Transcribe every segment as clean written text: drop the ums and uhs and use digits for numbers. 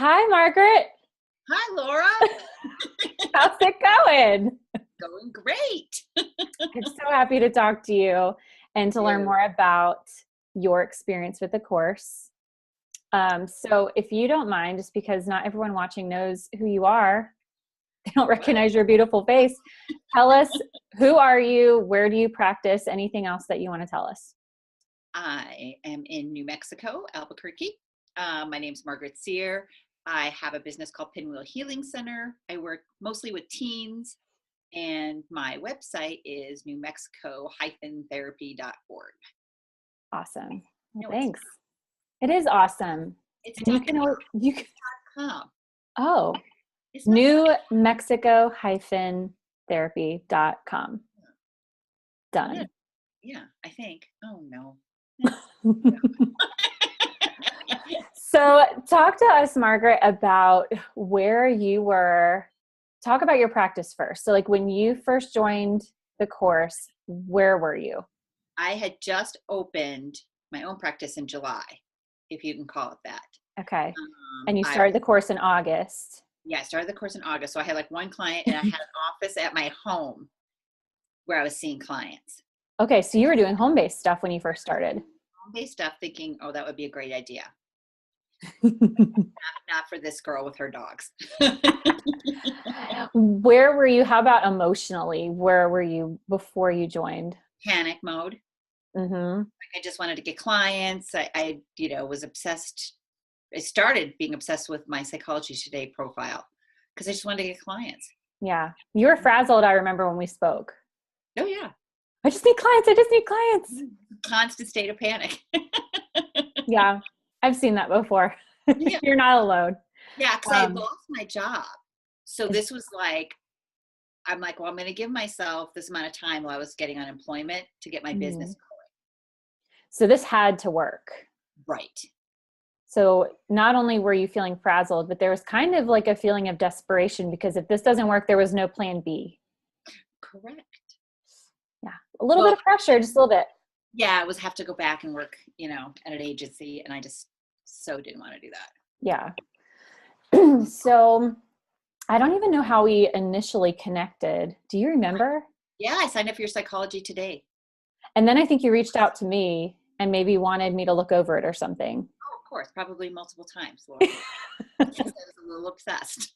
Hi, Margaret. Hi, Laura. How's it going? Going great. I'm so happy to talk to you and to learn You. more about your experience with the course. So if you don't mind, just because not everyone watching knows who you are, they don't recognize your beautiful face. Tell us, who are you? Where do you practice? Anything else that you want to tell us? I am in New Mexico, Albuquerque. My name's Margaret. I have a business called Pinwheel Healing Center. I work mostly with teens, and my website is newmexico-therapy.org. Awesome. Well, No, thanks. It is awesome. it's And you can, .com. oh, It's not newmexico-therapy.com. yeah, Done. yeah, I think. Oh no. So talk to us, Margaret, about where you were. Talk about your practice first. So like when you first joined the course, where were you? I had just opened my own practice in July, if you can call it that. Okay. And you I started the course in August. Yeah, I started the course in August. So I had like one client and I had an office at my home where I was seeing clients. Okay. So you were doing home-based stuff when you first started. Home-based stuff, thinking, oh, that would be a great idea. Where Not for this girl with her dogs. were you? How about emotionally? Where were you before you joined? Panic mode. Mm-hmm. I just wanted to get clients. I was obsessed. I started being obsessed with my Psychology Today profile because I just wanted to get clients. Yeah. You were frazzled, I remember when we spoke. Oh, yeah. I just need clients. I just need clients. Constant state of panic. Yeah. I've seen that before. Yeah. You're not alone. Yeah, because I had lost my job. So this was like, I'm like, well, I'm going to give myself this amount of time while I was getting unemployment to get my business going. So this had to work. Right. So not only were you feeling frazzled, but there was kind of like a feeling of desperation because if this doesn't work, there was no plan B. Correct. Yeah. A little bit of pressure, just a little bit. Yeah, I was have to go back and work, at an agency, and I just so didn't want to do that. Yeah. So I don't even know how we initially connected. Do you remember? Yeah, I signed up for your Psychology Today. And then I think you reached out to me and maybe wanted me to look over it or something. Oh, of course, probably multiple times, Laura. I was a little obsessed.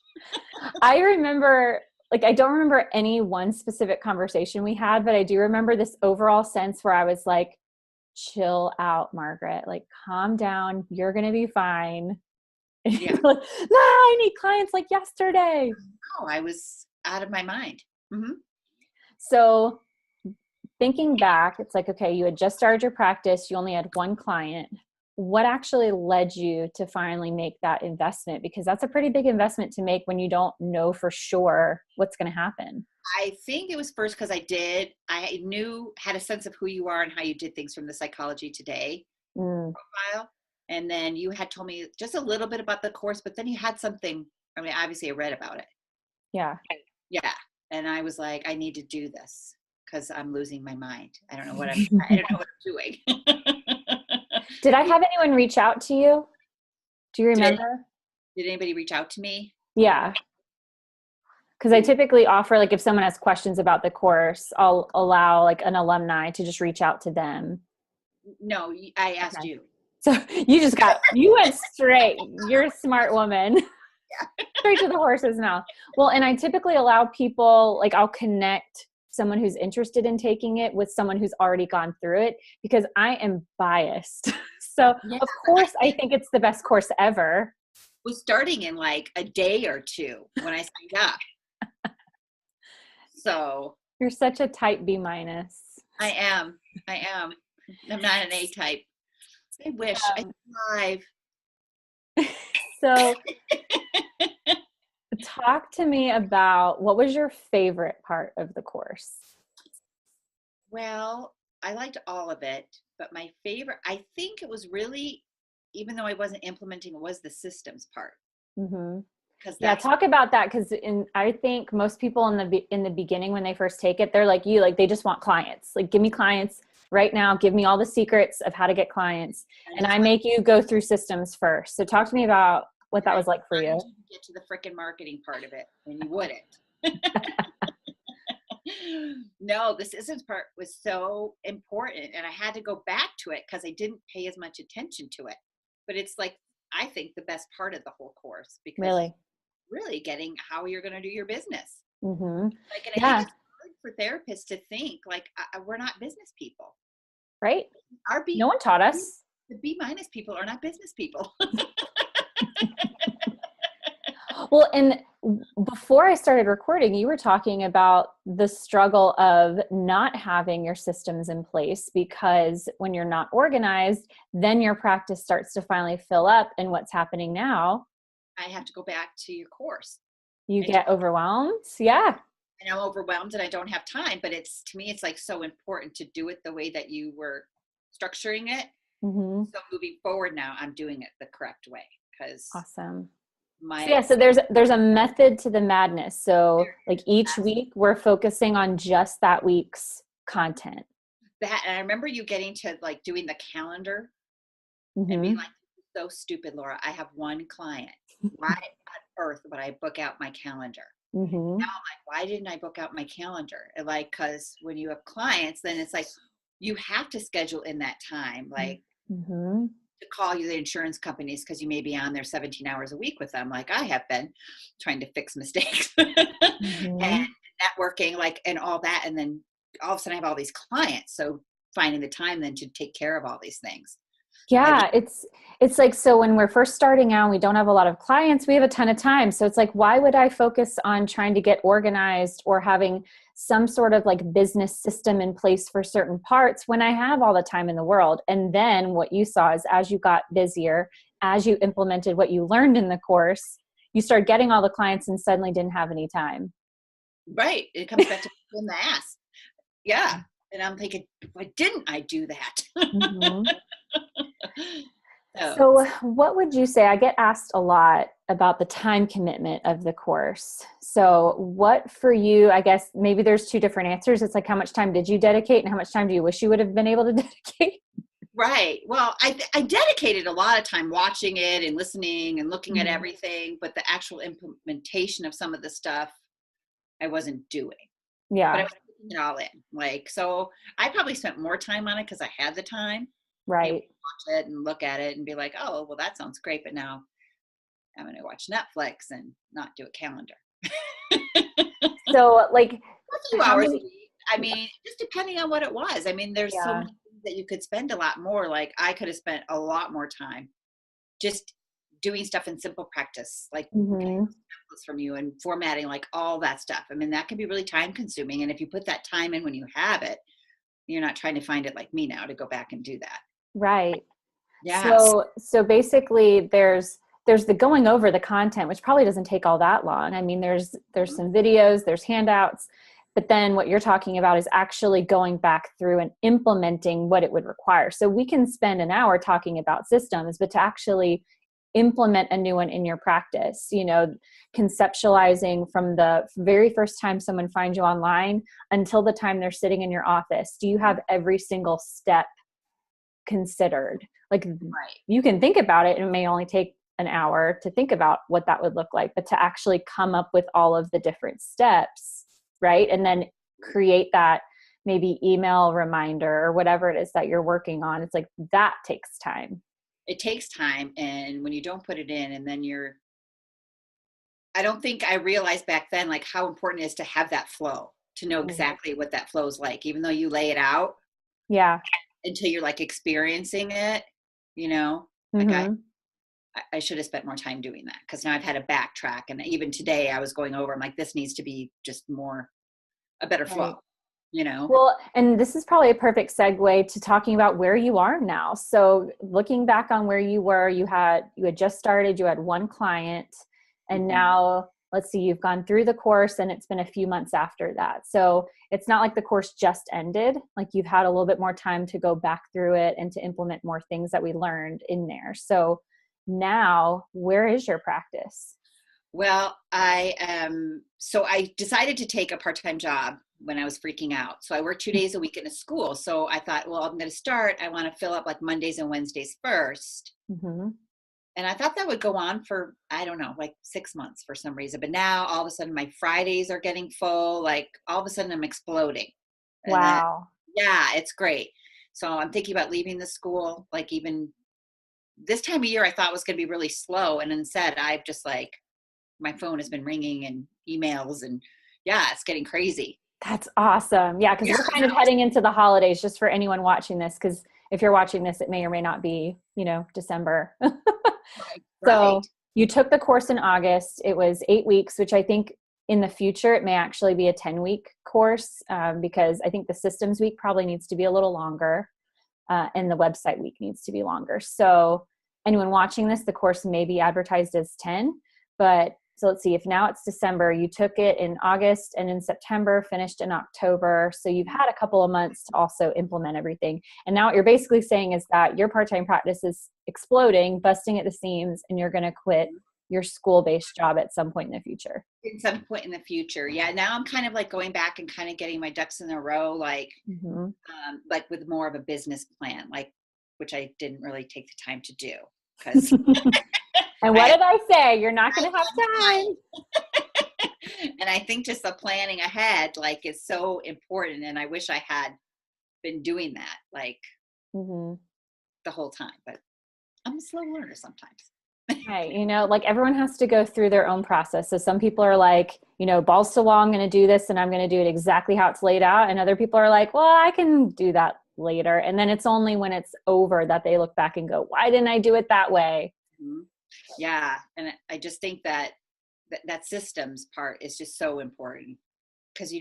I remember, I don't remember any one specific conversation we had, but I do remember this overall sense where I was like, chill out, Margaret, like calm down. You're going to be fine. Yeah. Like, no, I need clients like yesterday. Oh, I was out of my mind. Mm-hmm. So thinking back, it's like, okay, you had just started your practice. You only had one client. What actually led you to finally make that investment? Because that's a pretty big investment to make when you don't know for sure what's going to happen. I think it was first because I had a sense of who you are and how you did things from the Psychology Today profile. And then you had told me just a little bit about the course, but then you had something, obviously I read about it. Yeah. Yeah. And I was like, I need to do this because I'm losing my mind. I don't know what I'm doing. Did I have anyone reach out to you? Do you remember? Did anybody reach out to me? Yeah. Because I typically offer, like, if someone has questions about the course, I'll allow like an alumni to just reach out to them. No, I asked you. So you went straight. You're a smart woman. Yeah. Straight to the horse's mouth. Well, and I typically allow people, like, I'll connect someone who's interested in taking it with someone who's already gone through it because I am biased. So yeah, of course, I think it's the best course ever. Was starting in like a day or two when I signed up. So you're such a type B minus. I am. I'm not an A type. I wish I could live. So talk to me about, what was your favorite part of the course? Well, I liked all of it, but my favorite, I think it was really, even though I wasn't implementing, it was the systems part. Mm-hmm. Yeah, talk about that, because I think most people in the beginning when they first take it, they're like you, like they just want clients. Like, give me clients right now. Give me all the secrets of how to get clients, and I make you go through systems first. So talk to me about what that was like for you. You get to the frickin' marketing part of it, and you wouldn't. No, the systems part was so important, and I had to go back to it because I didn't pay as much attention to it. But it's like, I think the best part of the whole course, because really getting how you're going to do your business. Mm-hmm. Like, and I think it's hard for therapists to think like we're not business people, right? Our no one taught us. The B- people are not business people. Well, and before I started recording, you were talking about the struggle of not having your systems in place, because when you're not organized, then your practice starts to finally fill up. And what's happening now? I have to go back to your course. You get overwhelmed. Yeah. And I'm overwhelmed and I don't have time, but to me, it's like so important to do it the way that you were structuring it. Mm-hmm. So moving forward now, I'm doing it the correct way. Awesome. So there's a method to the madness. So like each week we're focusing on just that week's content. And I remember you getting to like doing the calendar and being like, so stupid, Laura. I have one client. Why on earth would I book out my calendar? Mm-hmm. Now I'm like, why didn't I book out my calendar? And like, because when you have clients, then it's like you have to schedule in that time, like to call you the insurance companies because you may be on there 17 hours a week with them, like I have been trying to fix mistakes and networking, like, and all that. And then all of a sudden I have all these clients. So finding the time then to take care of all these things. Yeah, it's like, so when we're first starting out, we don't have a lot of clients, we have a ton of time. So it's like, why would I focus on trying to get organized or having some sort of like business system in place for certain parts when I have all the time in the world? And then what you saw is as you got busier, as you implemented what you learned in the course, you started getting all the clients and suddenly didn't have any time. Right. It comes back to in the ass. Yeah. And I'm thinking, why didn't I do that? So what would you say? I get asked a lot about the time commitment of the course. So what for you, I guess maybe there's two different answers. It's like, how much time did you dedicate and how much time do you wish you would have been able to dedicate? Right. Well, I dedicated a lot of time watching it and listening and looking at everything, but the actual implementation of some of the stuff I wasn't doing. Yeah. But I was putting it all in. Like, so I probably spent more time on it because I had the time. Right. Watch it and look at it and be like, oh, well, that sounds great. But now I'm going to watch Netflix and not do a calendar. So like a few hours a week. I mean, just depending on what it was. I mean, there's so many things that you could spend a lot more. Like I could have spent a lot more time just doing stuff in simple practice, like from you and formatting, like all that stuff. I mean, that can be really time consuming. And if you put that time in when you have it, you're not trying to find it like me now to go back and do that. Right. Yeah. So basically there's the going over the content, which probably doesn't take all that long. I mean, there's some videos, there's handouts, but then what you're talking about is actually going back through and implementing what it would require. So we can spend an hour talking about systems, but to actually implement a new one in your practice, conceptualizing from the very first time someone finds you online until the time they're sitting in your office. Do you have every single step considered? Like you can think about it and it may only take an hour to think about what that would look like, but to actually come up with all of the different steps, right? And then create that maybe email reminder or whatever it is that you're working on. It's like that takes time. It takes time. And when you don't put it in and then I don't think I realized back then, like how important it is to have that flow, to know exactly what that flow is like, even though you lay it out. Yeah. Until you're like experiencing it, like I should have spent more time doing that because now I've had to backtrack. And even today I was going over, I'm like, this needs to be just a better flow, Well, and this is probably a perfect segue to talking about where you are now. So looking back on where you were, you had just started, you had one client, and now let's see, you've gone through the course and it's been a few months after that. So it's not like the course just ended, like you've had a little bit more time to go back through it and to implement more things that we learned in there. So now where is your practice? Well, I decided to take a part-time job when I was freaking out. So I worked 2 days a week in a school. So I thought, well, I'm going to I want to fill up like Mondays and Wednesdays first. And I thought that would go on for, I don't know, like 6 months for some reason. But now all of a sudden my Fridays are getting full. Like all of a sudden I'm exploding. And then, Wow. yeah, it's great. So I'm thinking about leaving the school. Like even this time of year, I thought was going to be really slow. And instead I've just like, my phone has been ringing and emails and yeah, it's getting crazy. That's awesome. Yeah, because Yeah, we're kind of heading into the holidays just for anyone watching this, because if you're watching this, it may or may not be, December. right. So you took the course in August. It was 8 weeks, which I think in the future, it may actually be a 10-week course because I think the systems week probably needs to be a little longer and the website week needs to be longer. So anyone watching this, the course may be advertised as 10, but so let's see, if now it's December, you took it in August and in September, finished in October. So you've had a couple of months to also implement everything. And now what you're basically saying is that your part-time practice is exploding, busting at the seams, and you're going to quit your school-based job at some point in the future. At some point in the future. Yeah. Now I'm kind of like going back and kind of getting my ducks in a row, like with more of a business plan, like, which I didn't really take the time to do because and what did I say? You're not going to have time. And I think just the planning ahead, like, is so important. And I wish I had been doing that, like, the whole time. But I'm a slow learner sometimes. Right. Like everyone has to go through their own process. So some people are like, balls to the wall, I'm going to do this and I'm going to do it exactly how it's laid out. And other people are like, well, I can do that later. And then it's only when it's over that they look back and go, why didn't I do it that way? Yeah. And I just think that systems part is just so important because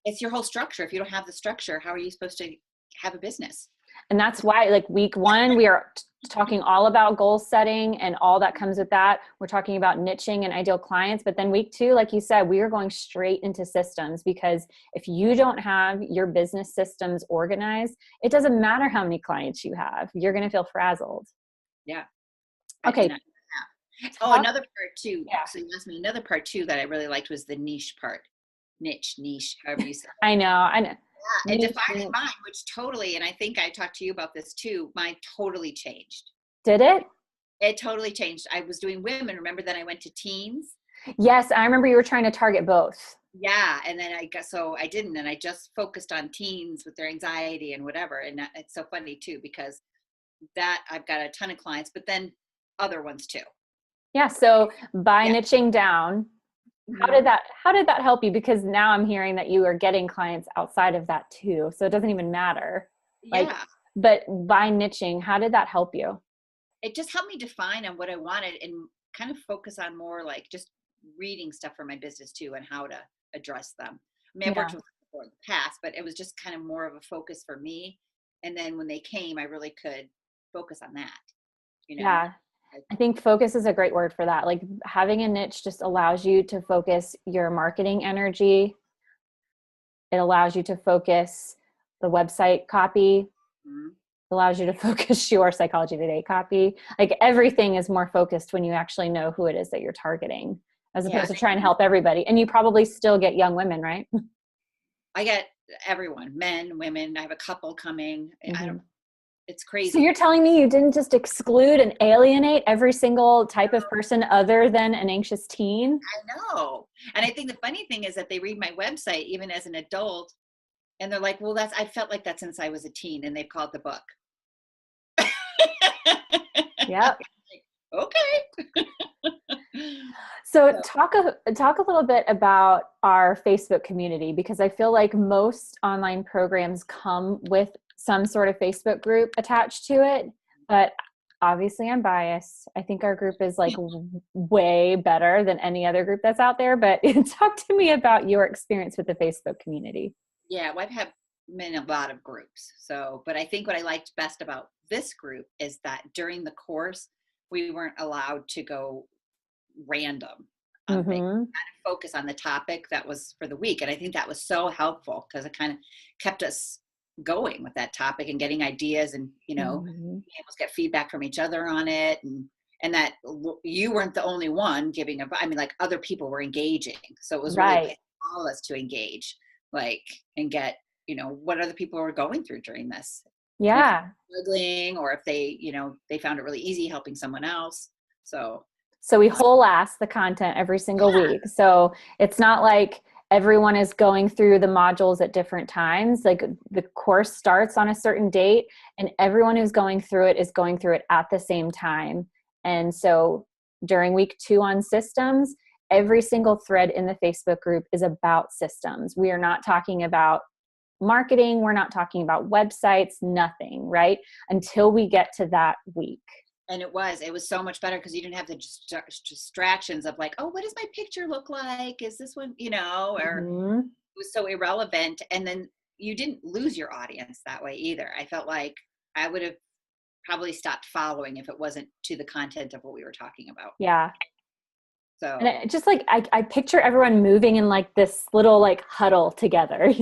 it's your whole structure. If you don't have the structure, how are you supposed to have a business? And that's why, like, week 1, we are talking all about goal setting and all that comes with that. We're talking about niching and ideal clients. But then week 2, like you said, we are going straight into systems, because if you don't have your business systems organized, it doesn't matter how many clients you have. You're going to feel frazzled. Yeah. Okay. Another part too. Yeah. So you asked me another part too that I really liked was the niche part. Niche, however you say it. I know. Yeah, and defining mine, which totally, and I think I talked to you about this too, mine totally changed. Did it? It totally changed. I was doing women. Remember then I went to teens? Yes, I remember you were trying to target both. Yeah, and then I didn't, and I just focused on teens with their anxiety and whatever. And it's so funny too, because that I've got a ton of clients, but then other ones too. Yeah. So by niching down, how did that help you? Because now I'm hearing that you are getting clients outside of that too. So it doesn't even matter. But by niching, how did that help you? It just helped me define on what I wanted and kind of focus on more like just reading stuff for my business too and how to address them. I mean, I've worked with them before in the past, but it was just kind of more of a focus for me. And then when they came, I really could focus on that. Yeah. I think focus is a great word for that. Like having a niche just allows you to focus your marketing energy. It allows you to focus the website copy. It allows you to focus your Psychology Today copy. Like everything is more focused when you actually know who it is that you're targeting, as opposed to trying to help everybody. And you probably still get young women, right? I get everyone, men, women. I have a couple coming. It's crazy. So you're telling me you didn't just exclude and alienate every single type of person other than an anxious teen? I know. And I think the funny thing is that they read my website even as an adult and they're like, well, I felt like that since I was a teen, and they've called the book. Yep. Okay. So talk a little bit about our Facebook community, because I feel like most online programs come with some sort of Facebook group attached to it, but obviously I'm biased. I think our group is like way better than any other group that's out there, but talk to me about your experience with the Facebook community. Yeah, well, I've been in a lot of groups. But I think what I liked best about this group is that during the course, we weren't allowed to go random. Things. Kind of focus on the topic that was for the week. And I think that was so helpful because it kind of kept us going with that topic and getting ideas and, being able to get feedback from each other on it. And that you weren't the only one giving like other people were engaging. So it was really like all of us to engage, and get, what other people were going through during this. Yeah. Struggling, or if they, they found it really easy helping someone else. So we whole ass the content every single week. So it's not like everyone is going through the modules at different times. Like the course starts on a certain date and everyone who's going through it is going through it at the same time. And so during week 2 on systems, every single thread in the Facebook group is about systems. We are not talking about marketing. We're not talking about websites, nothing, right? Until we get to that week. And it was so much better because you didn't have the distractions of like, oh, what does my picture look like? Is this one, or it was so irrelevant. And then you didn't lose your audience that way either. I felt like I would have probably stopped following if it wasn't to the content of what we were talking about. Yeah. So and it just like I picture everyone moving in like this little like huddle together,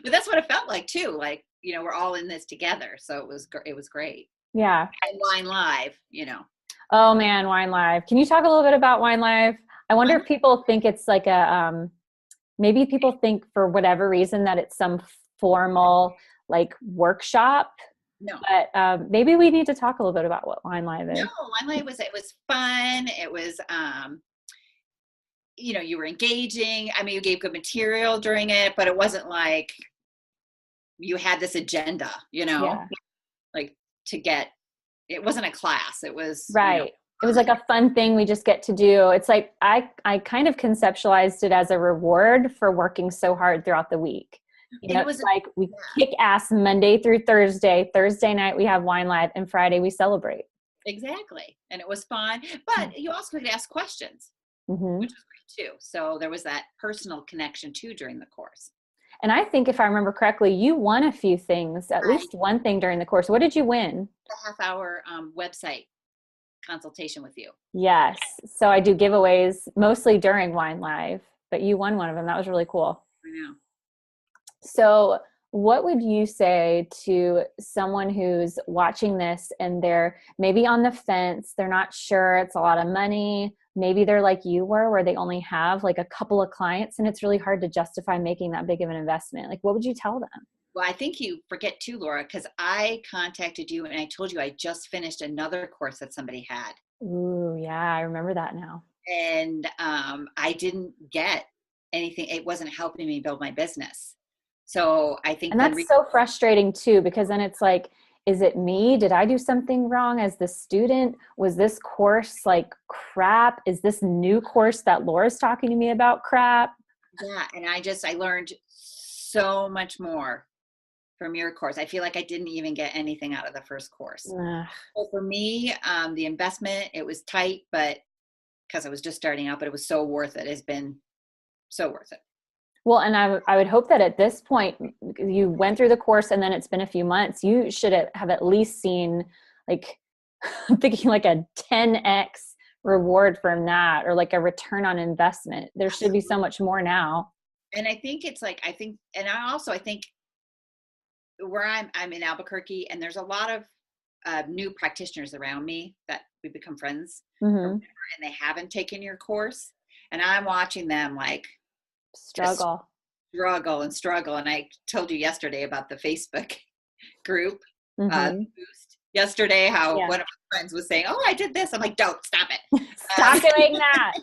But that's what it felt like too. Like, we're all in this together. So it was great. Yeah. And Wine Live, Oh man, Wine Live. Can you talk a little bit about Wine Live? I wonder if people think it's like maybe people think for whatever reason that it's some formal like workshop. No. But maybe we need to talk a little bit about what Wine Live is. No, Wine Live it was fun. It was, you were engaging. I mean, you gave good material during it, but it wasn't like you had this agenda, like it wasn't a class. It was right. It was like a fun thing we just get to do. It's like, I kind of conceptualized it as a reward for working so hard throughout the week. It was like we kick ass Monday through Thursday. Thursday night we have Wine Live and Friday we celebrate. Exactly. And it was fun, but you also could ask questions, which was great too. So there was that personal connection too during the course. And I think if I remember correctly, you won a few things, at least one thing during the course. What did you win? A half-hour website consultation with you. Yes. So I do giveaways mostly during Wine Live, but you won one of them. That was really cool. I know. So what would you say to someone who's watching this and they're maybe on the fence, they're not sure, it's a lot of money, maybe they're like you were, where they only have like a couple of clients and it's really hard to justify making that big of an investment? Like, what would you tell them? Well, I think you forget too, Laura, because I contacted you and I told you I just finished another course that somebody had. Ooh, yeah, I remember that now. And I didn't get anything. It wasn't helping me build my business. So I think, and that's so frustrating too, because then it's like, is it me? Did I do something wrong as the student? Was this course like crap? Is this new course that Laura's talking to me about crap? Yeah. And I learned so much more from your course. I feel like I didn't even get anything out of the first course. So for me, the investment, it was tight, but because I was just starting out, but it was so worth it. It's been so worth it. Well, and I would hope that at this point you went through the course and then it's been a few months, you should have at least seen like, I'm thinking like a 10x reward from that, or like a return on investment. There should be so much more now. And I think it's like, I think where I'm in Albuquerque, and there's a lot of new practitioners around me that we become friends, and they haven't taken your course, and I'm watching them like struggle. And I told you yesterday about the Facebook group boost yesterday, how one of my friends was saying, oh, I did this. I'm like, don't, stop it. Stop doing that.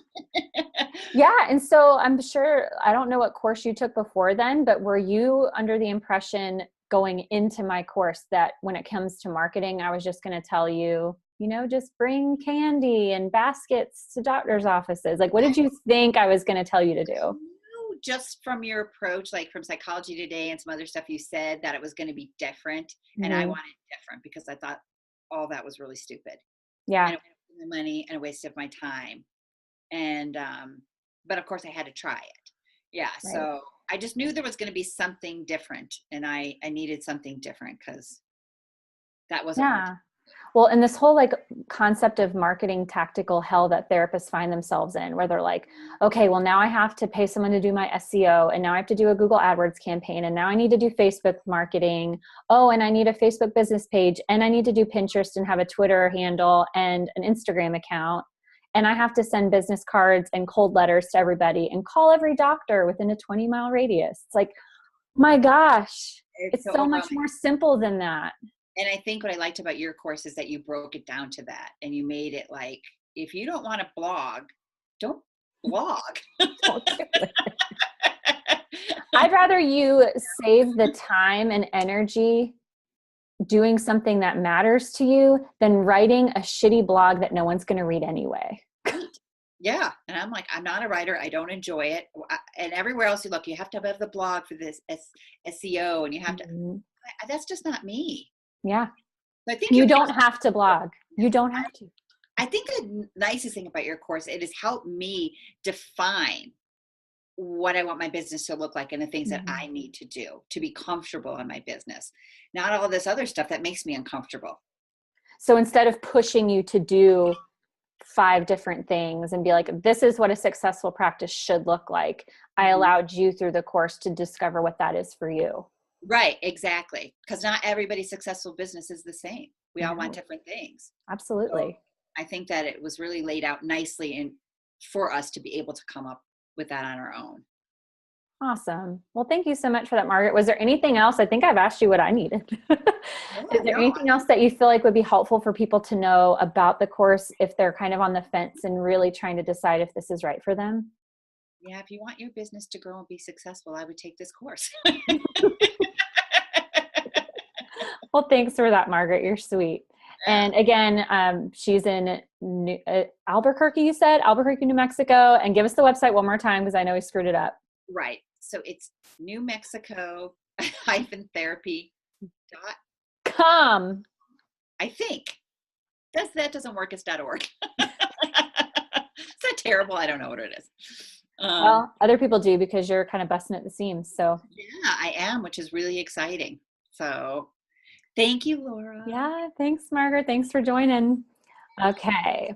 Yeah. And so I'm sure, I don't know what course you took before then, but were you under the impression going into my course that when it comes to marketing, I was just going to tell you, just bring candy and baskets to doctor's offices? Like, what did you think I was going to tell you to do? Just from your approach, like from Psychology Today and some other stuff you said, that it was going to be different. And I wanted different because I thought all that was really stupid. Yeah. And it wasted my money and a waste of my time. And, but of course I had to try it. Yeah. Right. So I just knew there was going to be something different, and I needed something different because that wasn't working. Well, and this whole like concept of marketing tactical hell that therapists find themselves in, where they're like, okay, well now I have to pay someone to do my SEO, and now I have to do a Google AdWords campaign, and now I need to do Facebook marketing. Oh, and I need a Facebook business page, and I need to do Pinterest and have a Twitter handle and an Instagram account. And I have to send business cards and cold letters to everybody and call every doctor within a 20-mile radius. It's like, my gosh. It's so so much more simple than that. And I think what I liked about your course is that you broke it down to that, and you made it like, if you don't want to blog, don't blog. I'd rather you save the time and energy doing something that matters to you than writing a shitty blog that no one's going to read anyway. Yeah. And I'm like, I'm not a writer. I don't enjoy it. And everywhere else you look, you have to have the blog for this SEO, and you have to, that's just not me. Yeah. So I think you don't have to blog. You don't have to. I think the nicest thing about your course, it has helped me define what I want my business to look like and the things that I need to do to be comfortable in my business. Not all this other stuff that makes me uncomfortable. So instead of pushing you to do 5 different things and be like, this is what a successful practice should look like, I allowed you through the course to discover what that is for you. Right, exactly. Because not everybody's successful business is the same. We all want different things. Absolutely. So I think that it was really laid out nicely and for us to be able to come up with that on our own. Awesome. Well, thank you so much for that, Margaret. Was there anything else? I think I've asked you what I needed. Is there anything else that you feel like would be helpful for people to know about the course if they're kind of on the fence and really trying to decide if this is right for them? Yeah, if you want your business to grow and be successful, I would take this course. Well, thanks for that, Margaret. You're sweet. And again, she's in Albuquerque, you said? Albuquerque, New Mexico. And give us the website one more time because I know we screwed it up. Right. So it's New Mexico-therapy.com. I think. That doesn't work. It's .org. Is that terrible? I don't know what it is. Well, other people do because you're kind of busting at the seams. So yeah, I am, which is really exciting. So thank you, Laura. Yeah, thanks, Margaret. Thanks for joining. Okay.